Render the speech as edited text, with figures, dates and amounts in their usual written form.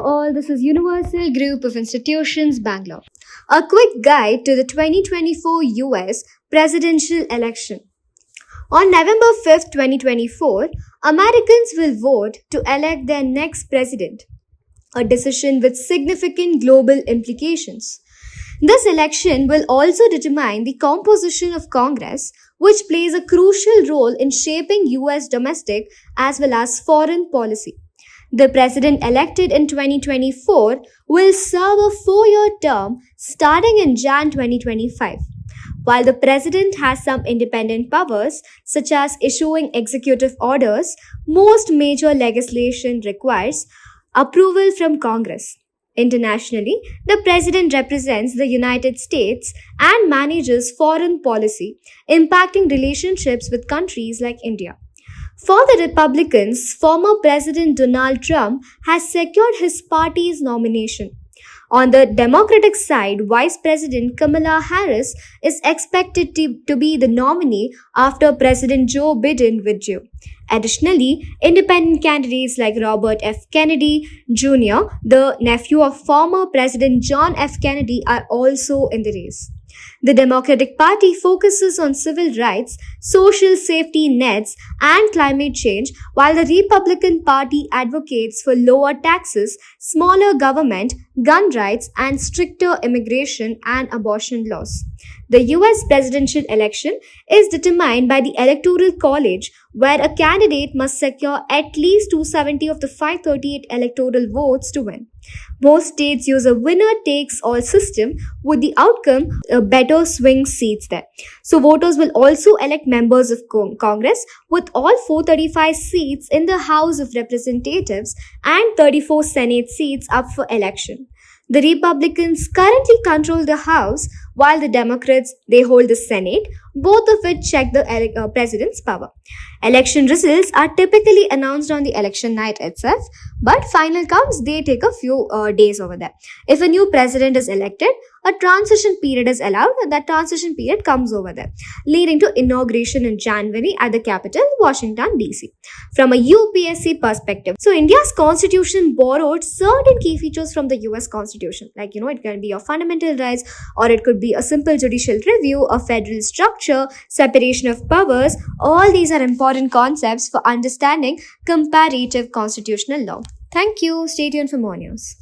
all, this is Universal Group of Institutions, Bangalore. A quick guide to the 2024 US presidential election. On November 5th, 2024, Americans will vote to elect their next president, a decision with significant global implications. This election will also determine the composition of Congress, which plays a crucial role in shaping US domestic as well as foreign policy. The president elected in 2024 will serve a 4-year term starting in Jan 2025. While the president has some independent powers, such as issuing executive orders, most major legislation requires approval from Congress. Internationally, the president represents the United States and manages foreign policy, impacting relationships with countries like India. For the Republicans, former President Donald Trump has secured his party's nomination. On the Democratic side, Vice President Kamala Harris is expected to be the nominee after President Joe Biden withdrew. Additionally, independent candidates like Robert F. Kennedy Jr., the nephew of former President John F. Kennedy, are also in the race. The Democratic Party focuses on civil rights, social safety nets, and climate change, while the Republican Party advocates for lower taxes, smaller government, gun rights, and stricter immigration and abortion laws. The US presidential election is determined by the Electoral College, where a candidate must secure at least 270 of the 538 electoral votes to win. Most states use a winner-takes-all system, with the outcome better swing seats there. So voters will also elect members of Congress, with all 435 seats in the House of Representatives and 34 Senate seats up for election. The Republicans currently control the House, while the Democrats, they hold the Senate, both of which check the president's power. Election results are typically announced on the election night itself, but final counts, they take a few days over there. If a new president is elected, a transition period is allowed, and that transition period comes over there, leading to inauguration in January at the capital, Washington, D.C. From a UPSC perspective, so India's constitution borrowed certain key features from the US constitution. Like, it can be your fundamental rights, or it could be a simple judicial review, a federal structure, separation of powers. All these are important concepts for understanding comparative constitutional law. Thank you. Stay tuned for more news.